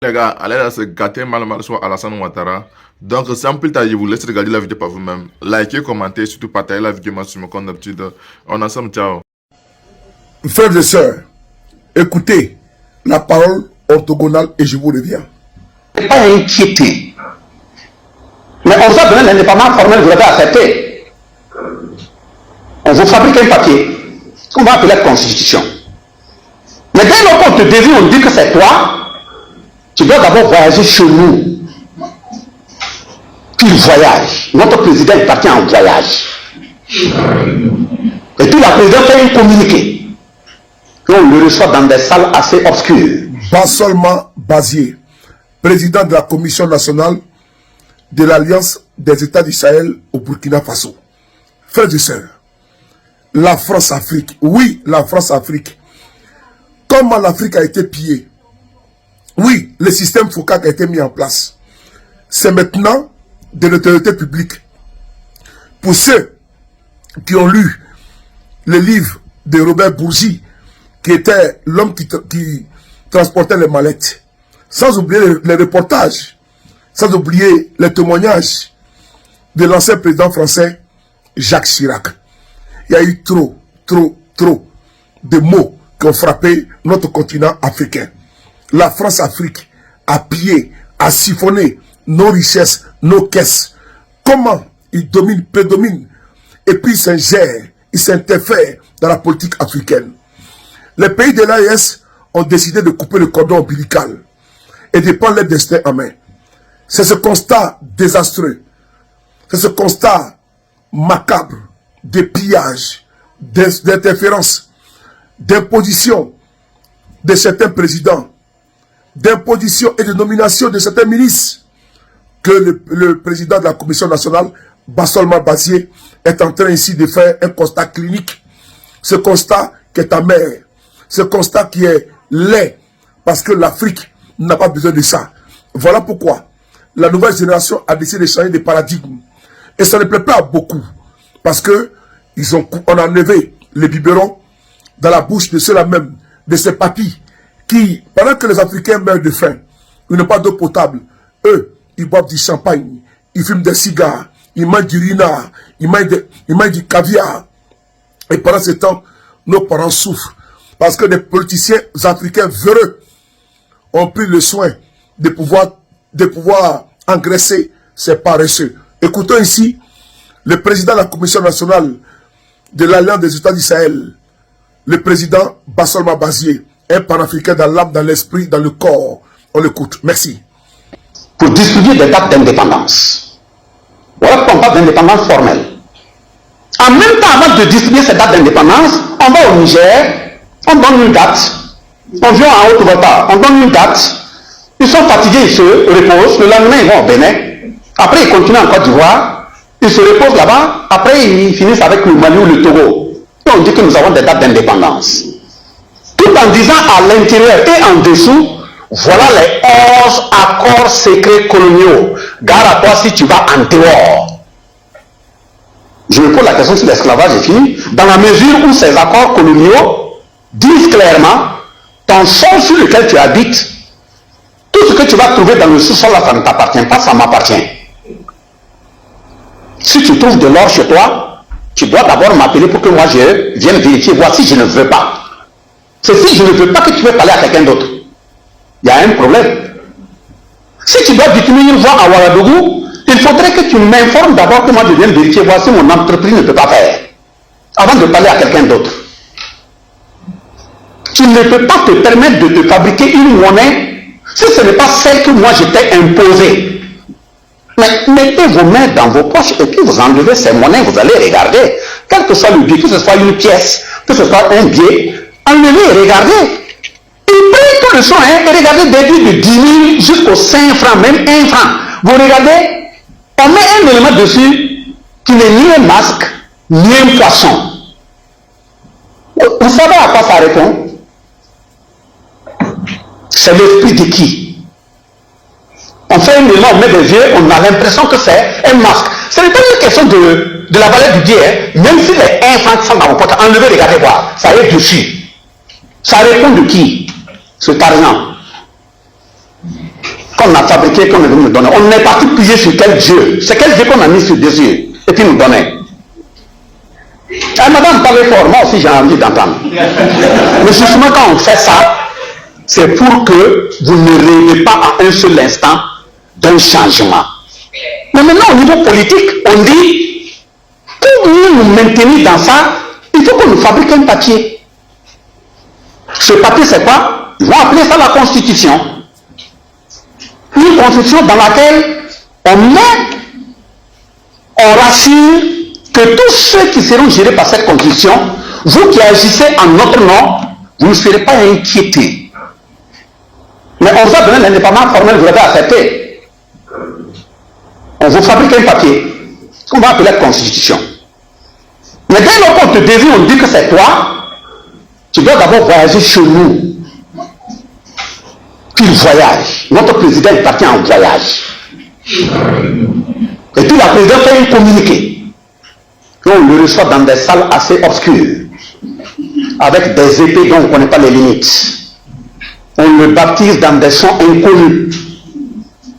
Les gars, allez là se gâter mal sur Alassane Ouattara. Donc, sans plus tarder, je vous laisse regarder la vidéo par vous-même. Likez, commentez, surtout partagez la vidéo maximum comme d'habitude. On est ensemble, ciao. Frères et sœurs, écoutez la parole orthogonale et je vous reviens. Pas inquiété. Mais on vous a donné l'indépendance formelle, vous l'avez accepté. On vous fabrique un papier qu'on va appeler la Constitution. Mais dès lors qu'on te désigne, on dit que c'est toi, tu dois d'abord voyager chez nous. Puis il voyage. Notre président est parti en voyage. Et puis la présidente fait un communiqué. Et on le reçoit dans des salles assez obscures. Bassolma Bazier, président de la Commission nationale de l'Alliance des États du Sahel au Burkina Faso. Frères et sœurs, la France-Afrique, oui, la France-Afrique. Comment l'Afrique a été pillée? Oui, le système Foucault a été mis en place. C'est maintenant de l'autorité publique. Pour ceux qui ont lu le livre de Robert Bourgi, qui était l'homme qui transportait les mallettes, sans oublier les reportages, sans oublier les témoignages de l'ancien président français Jacques Chirac. Il y a eu trop de mots qui ont frappé notre continent africain. La France-Afrique a pillé, a siphonné nos richesses, nos caisses. Comment il prédomine et puis il s'ingère, il s'interfère dans la politique africaine. Les pays de l'AES ont décidé de couper le cordon ombilical et de prendre leur destin en main. C'est ce constat désastreux, c'est ce constat macabre de pillage, d'interférence, d'imposition de certains présidents, d'imposition et de nomination de certains ministres que le président de la Commission nationale, Bassolma Bazier, est en train ici de faire un constat clinique. Ce constat qui est amer, ce constat qui est laid, parce que l'Afrique n'a pas besoin de ça. Voilà pourquoi la nouvelle génération a décidé de changer de paradigme. Et ça ne plaît pas à beaucoup, parce que on a enlevé les biberons dans la bouche de ceux-là même, de ces papis, qui, pendant que les Africains meurent de faim, ils n'ont pas d'eau potable, eux, ils boivent du champagne, ils fument des cigares, ils mangent du rina, ils mangent du caviar. Et pendant ce temps, nos parents souffrent. Parce que des politiciens africains véreux ont pris le soin de pouvoir engraisser ces paresseux. Écoutons ici le président de la Commission nationale de l'Alliance des États du Sahel, le président Bassolma Bazier, un panafricain dans l'âme, dans l'esprit, dans le corps. On l'écoute. Merci. Pour distribuer des dates d'indépendance. Voilà pourquoi on parle d'indépendance formelle. En même temps, avant de distribuer ces dates d'indépendance, on va au Niger, on donne une date, on vient en Haute-Volta, on donne une date, ils sont fatigués, ils se reposent, le lendemain ils vont au Bénin, après ils continuent en Côte d'Ivoire, ils se reposent là-bas, après ils finissent avec le Mali ou le Togo. Et on dit que nous avons des dates d'indépendance. Tout en disant à l'intérieur et en dessous, voilà les 11 accords secrets coloniaux. Gare à toi si tu vas en dehors. Je me pose la question si l'esclavage est fini, dans la mesure où ces accords coloniaux disent clairement, ton sol sur lequel tu habites, tout ce que tu vas trouver dans le sous-sol là, ça ne t'appartient pas, ça m'appartient. Si tu trouves de l'or chez toi, tu dois d'abord m'appeler pour que moi je vienne vérifier, voir si je ne veux pas. C'est si je ne veux pas que tu veux parler à quelqu'un d'autre. Il y a un problème. Si tu dois détenir une voie à Ouagadougou, il faudrait que tu m'informes d'abord que moi je viens vérifier, voir si mon entreprise ne peut pas faire. Avant de parler à quelqu'un d'autre. Tu ne peux pas te permettre de te fabriquer une monnaie si ce n'est pas celle que moi je t'ai imposée. Mais mettez vos mains dans vos poches et puis vous enlevez ces monnaies, vous allez regarder. Quel que soit le billet, que ce soit une pièce, que ce soit un billet, enlevez et regardez. Ils prennent tout le son, et regardez des billets de 10 000 jusqu'aux 5 francs, même 1 franc. Vous regardez, on met un élément dessus qui n'est ni un masque, ni un poisson. Vous savez à quoi ça répond? C'est l'esprit de qui? On fait un élément, on met des yeux, on a l'impression que c'est un masque. Ce n'est pas une question de la valeur du billet, même si les 1 franc sont dans vos potes, enlevez, regardez voir, ça est dessus. Ça répond de qui? Ce argent. qu'on a fabriqué, qu'on est venu nous donner. On est parti puiser sur quel Dieu? C'est quel Dieu qu'on a mis sur des yeux et puis nous donner. Madame, parlez fort, moi aussi j'ai envie d'entendre. Mais justement, quand on fait ça, c'est pour que vous ne rêvez pas à un seul instant d'un changement. Mais maintenant, au niveau politique, on dit, pour nous maintenir dans ça, il faut qu'on nous fabrique un papier. Ce papier, c'est quoi? Ils vont appeler ça la Constitution. Une Constitution dans laquelle on rassure que tous ceux qui seront gérés par cette Constitution, vous qui agissez en notre nom, vous ne serez pas inquiétés. Mais on vous a donné l'indépendance formelle, vous l'avez accepté. On vous fabrique un papier, qu'on va appeler la Constitution. Mais dès lors qu'on te désigne, on dit que c'est toi, tu dois d'abord voyager chez nous. Puis il voyage. Notre président est parti en voyage. Et puis la présidente fait un communiqué. Et on le reçoit dans des salles assez obscures, avec des épées dont on ne connaît pas les limites. On le baptise dans des sons inconnus.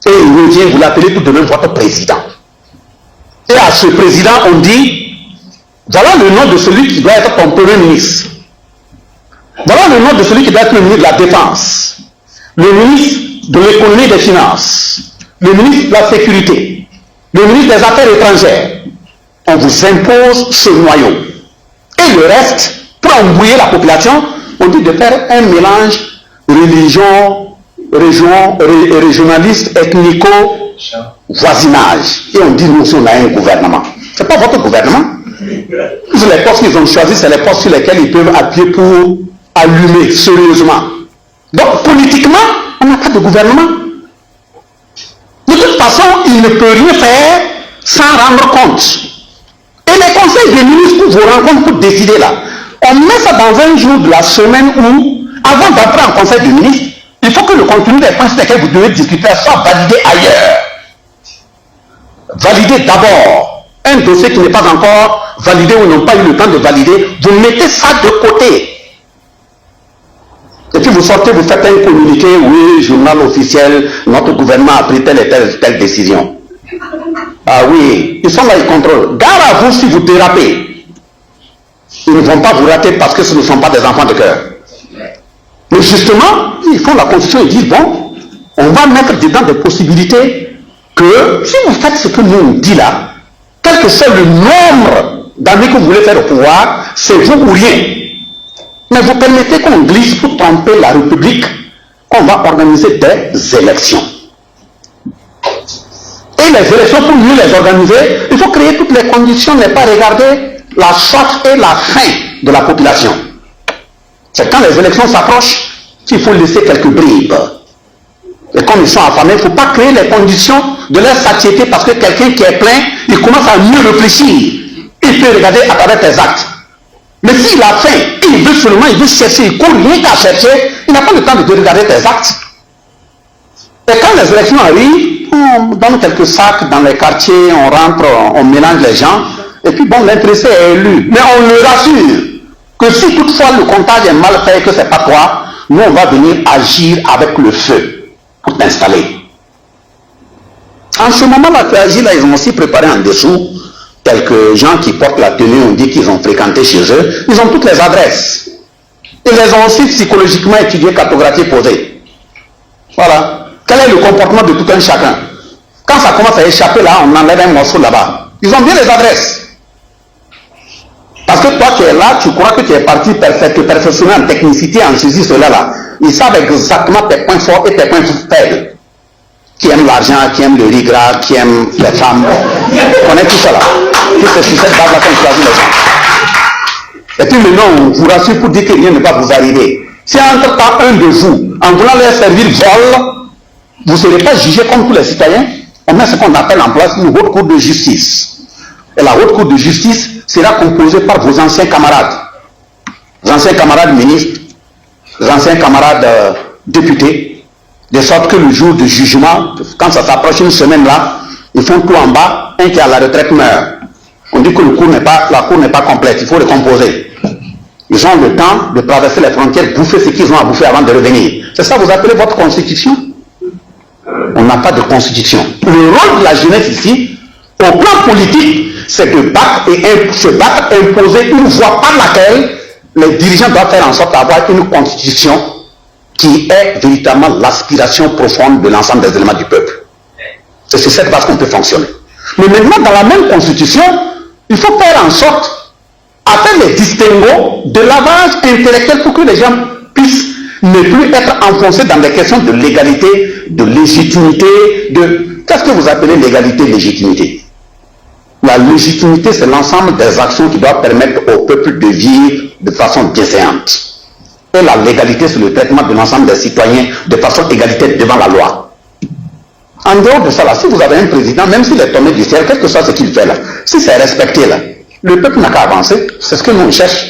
Et il revient, vous l'appelez tout de même votre président. Et à ce président, on dit, voilà le nom de celui qui doit être ton premier ministre. Voilà le nom de celui qui doit être le ministre de la Défense, le ministre de l'économie et des finances, le ministre de la sécurité, le ministre des Affaires étrangères. On vous impose ce noyau. Et le reste, pour embrouiller la population, on dit de faire un mélange religion, régionaliste, ethnico, voisinage. Et on dit, nous aussi, on a un gouvernement. Ce n'est pas votre gouvernement. Les postes qu'ils ont choisis, c'est les postes sur lesquels ils peuvent appuyer pour allumer sérieusement. Donc, politiquement, on n'a pas de gouvernement. De toute façon, il ne peut rien faire sans rendre compte. Et les conseils des ministres pour vous rencontrent pour décider là, on met ça dans un jour de la semaine où, avant d'entrer en conseil des ministres, il faut que le contenu des points sur lesquels vous devez discuter soit validé ailleurs. Validé d'abord. Un dossier qui n'est pas encore validé ou n'ont pas eu le temps de valider, vous mettez ça de côté. Et puis vous sortez, vous faites un communiqué, oui, journal officiel, notre gouvernement a pris telle et telle décision. Ah oui, ils sont là, ils contrôlent. Gare à vous si vous dérapez. Ils ne vont pas vous rater parce que ce ne sont pas des enfants de cœur. Mais justement, ils font la constitution et disent, bon, on va mettre dedans des possibilités que si vous faites ce que nous on dit là, quel que soit le nombre d'années que vous voulez faire au pouvoir, c'est vous ou rien. Mais vous permettez qu'on glisse pour tromper la République, qu'on va organiser des élections. Et les élections, pour mieux les organiser, il faut créer toutes les conditions, ne pas regarder la soif et la faim de la population. C'est quand les élections s'approchent qu'il faut laisser quelques bribes. Et comme ils sont affamés, il ne faut pas créer les conditions de leur satiété parce que quelqu'un qui est plein, il commence à mieux réfléchir. Il peut regarder à travers tes actes. Mais s'il a faim, il veut seulement, il veut chercher, il court rien qu'à chercher, il n'a pas le temps de regarder tes actes. Et quand les élections arrivent, on donne quelques sacs dans les quartiers, on rentre, on mélange les gens, et puis bon, l'intéressé est élu. Mais on le rassure que si toutefois le comptage est mal fait et que ce n'est pas toi, nous on va venir agir avec le feu pour t'installer. En ce moment-là, tu agis là, ils ont aussi préparé en dessous quelques gens qui portent la tenue, on dit qu'ils ont fréquenté chez eux, ils ont toutes les adresses. Ils les ont aussi psychologiquement étudiées, cartographiées, posées. Voilà. Quel est le comportement de tout un chacun? Quand ça commence à échapper là, on enlève un morceau là-bas. Ils ont bien les adresses. Parce que toi qui es là, tu crois que tu es parti perfectionner en technicité, en ceci, cela là. Ils savent exactement tes points forts et tes points faibles. Qui aime l'argent, qui aime le riz gras, qui aime les femmes. On connaît tout ça là. Tout c'est sur cette base-là qu'on choisit les gens. Et puis maintenant, on vous rassure pour dire que rien ne va vous arriver. Si entre pas un de vous, en voulant leur servir vol, vous ne serez pas jugé comme tous les citoyens. On met ce qu'on appelle en place une haute cour de justice. Et la haute cour de justice sera composée par vos anciens camarades. Vos anciens camarades ministres, vos anciens camarades députés, de sorte que le jour du jugement, quand ça s'approche une semaine là, ils font tout en bas, un qui est à la retraite meurt. On dit que la cour n'est pas complète, il faut le composer. Ils ont le temps de traverser les frontières, bouffer ce qu'ils ont à bouffer avant de revenir. C'est ça que vous appelez votre constitution? n'a pas de constitution. Le rôle de la jeunesse ici, au plan politique, c'est de battre et se battre, imposer une voie par laquelle les dirigeants doivent faire en sorte d'avoir une constitution qui est véritablement l'aspiration profonde de l'ensemble des éléments du peuple. C'est sur cette base qu'on peut fonctionner. Mais maintenant, dans la même constitution, il faut faire en sorte, à faire les distinguos de lavage intellectuel pour que les gens puissent ne plus être enfoncés dans des questions de légalité, de légitimité, de... Qu'est-ce que vous appelez légalité, légitimité? La légitimité, c'est l'ensemble des actions qui doivent permettre au peuple de vivre de façon bienséante. Et la légalité, c'est le traitement de l'ensemble des citoyens de façon égalitaire devant la loi. En dehors de ça, là, si vous avez un président, même s'il est tombé du ciel, quel que soit ce qu'il fait là, si c'est respecté là, le peuple n'a qu'à avancer. C'est ce que nous cherchons.